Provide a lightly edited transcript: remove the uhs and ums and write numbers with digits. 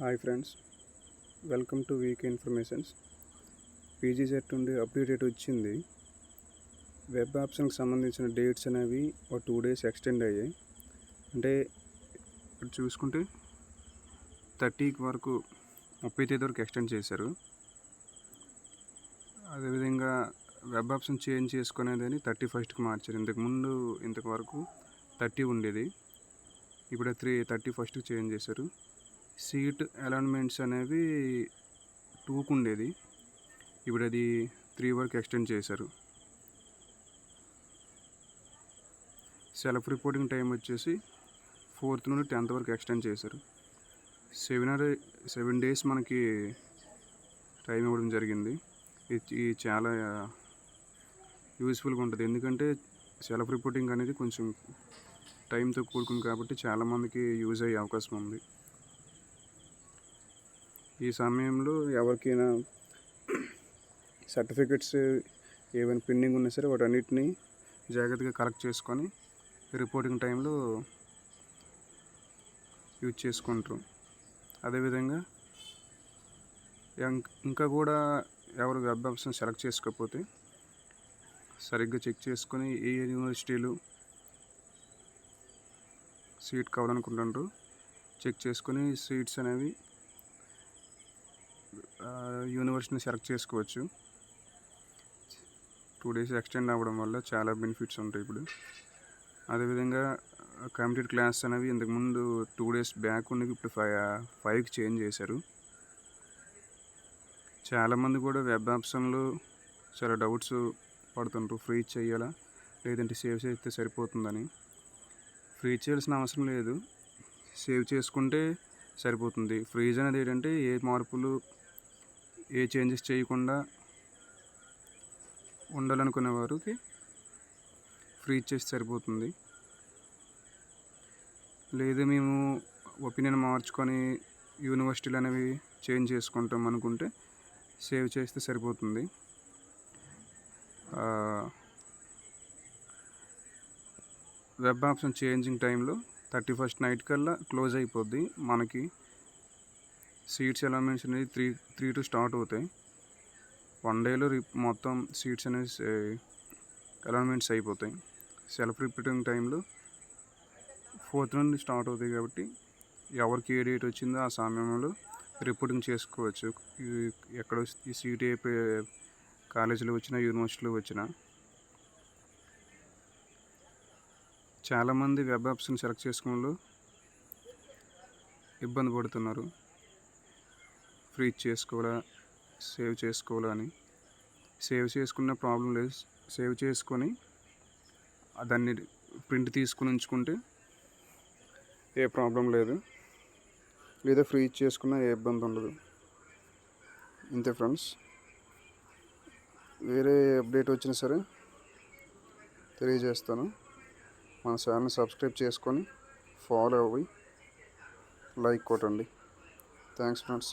Hi friends, welcome to week informations. పీజీజెట్ నుండి update వచ్చింది. వెబ్ ఆప్షన్కి సంబంధించిన డేట్స్ అనేవి ఒక 2 days ఎక్స్టెండ్ అయ్యాయి. అంటే ఇప్పుడు చూసుకుంటే 30కి వరకు 30 తేదీ వరకు ఎక్స్టెండ్ చేశారు. అదేవిధంగా వెబ్ ఆప్షన్ చేంజ్ చేసుకునేదని 31కి మార్చారు. ఇంతకు వరకు 30 ఉండేది, ఇప్పుడు 31కి చేంజ్ చేశారు. సీట్ అలాట్మెంట్స్ అనేవి 2కు ఉండేది, ఇప్పుడు అది 3 వరకు ఎక్స్టెండ్ చేశారు. సెల్ఫ్ రిపోర్టింగ్ టైం వచ్చేసి 4th నుండి 10th వరకు ఎక్స్టెండ్ చేశారు. 7 days మనకి టైం ఇవ్వడం జరిగింది. ఇది చాలా యూస్ఫుల్గా ఉంటుంది, ఎందుకంటే సెల్ఫ్ రిపోర్టింగ్ అనేది కొంచెం టైంతో కూడుకుంది కాబట్టి చాలామందికి యూజ్ అయ్యే అవకాశం ఉంది. ఈ సమయంలో ఎవరికైనా సర్టిఫికెట్స్ ఏమైనా పెండింగ్ ఉన్నా సరే వాటన్నిటిని జాగ్రత్తగా కలెక్ట్ చేసుకొని రిపోర్టింగ్ టైంలో యూజ్ చేసుకుంటారు. అదేవిధంగా ఇంకా కూడా ఎవరు వెబ్ ఆప్షన్ సెలెక్ట్ చేసుకోకపోతే సరిగ్గా చెక్ చేసుకొని ఏ యూనివర్సిటీలు సీట్ కావాలనుకుంటున్నారో చెక్ చేసుకొని సీట్స్ అనేవి యూనివర్సిటీని సెలెక్ట్ చేసుకోవచ్చు. 2 days ఎక్స్టెండ్ అవ్వడం వల్ల చాలా బెనిఫిట్స్ ఉంటాయి ఇప్పుడు. అదేవిధంగా కంప్యూటర్ క్లాస్ అనేవి ఇంతకుముందు 2 days బ్యాక్ ఉన్నవి ఇప్పుడు 5కి చేంజ్ చేశారు. చాలామంది కూడా వెబ్ ఆప్షన్లో చాలా డౌట్స్ పడుతుంటారు, ఫ్రీ చేయాలా లేదంటే సేవ్ చేస్తే సరిపోతుందని. ఫ్రీ చేయాల్సిన అవసరం లేదు, సేవ్ చేసుకుంటే సరిపోతుంది. ఫ్రీజ్ అనేది ఏంటంటే ఏ మార్పులు ఏ చేంజెస్ చేయకుండా ఉండాలనుకునే వారికి ఫ్రీ చేసి సరిపోతుంది. లేదు మేము ఒపీనియన్ మార్చుకొని యూనివర్సిటీలు అనేవి చేంజ్ చేసుకుంటాం అనుకుంటే సేవ్ చేస్తే సరిపోతుంది. వెబ్ ఆప్షన్ చేంజింగ్ టైంలో 31st నైట్ కల్లా క్లోజ్ అయిపోద్ది. మనకి సీట్స్ అలాట్మెంట్స్ అనేది 3 to స్టార్ట్ అవుతాయి. 1 dayలో మొత్తం సీట్స్ అనేవి అలాట్మెంట్స్ అయిపోతాయి. సెల్ఫ్ రిపోర్టింగ్ టైంలో 4th నుండి స్టార్ట్ అవుతాయి కాబట్టి ఎవరికి ఏ డేట్ వచ్చిందో ఆ సమయంలో రిపోర్టింగ్ చేసుకోవచ్చు. ఎక్కడ ఈ సీట్ ఏ కాలేజీలో వచ్చినా యూనివర్సిటీలో వచ్చినా. చాలామంది వెబ్ ఆప్షన్ సెలెక్ట్ చేసుకోవడంలో ఇబ్బంది పడుతున్నారు, ఫ్రీ చేసుకోవాలా సేవ్ చేసుకోవాలా అని. సేవ్ చేసుకున్న ప్రాబ్లం లేదు, సేవ్ చేసుకొని దాన్ని ప్రింట్ తీసుకుని ఉంచుకుంటే ఏ ప్రాబ్లం లేదు, లేదా ఫ్రీ చేసుకున్న ఏ ఇబ్బంది ఉండదు. ఇంతే ఫ్రెండ్స్, వేరే అప్డేట్ వచ్చినా సరే తెలియజేస్తాను. మన ఛానల్ సబ్స్క్రైబ్ చేసుకొని ఫాలో అవ్వి లైక్ కొట్టండి. Thanks friends.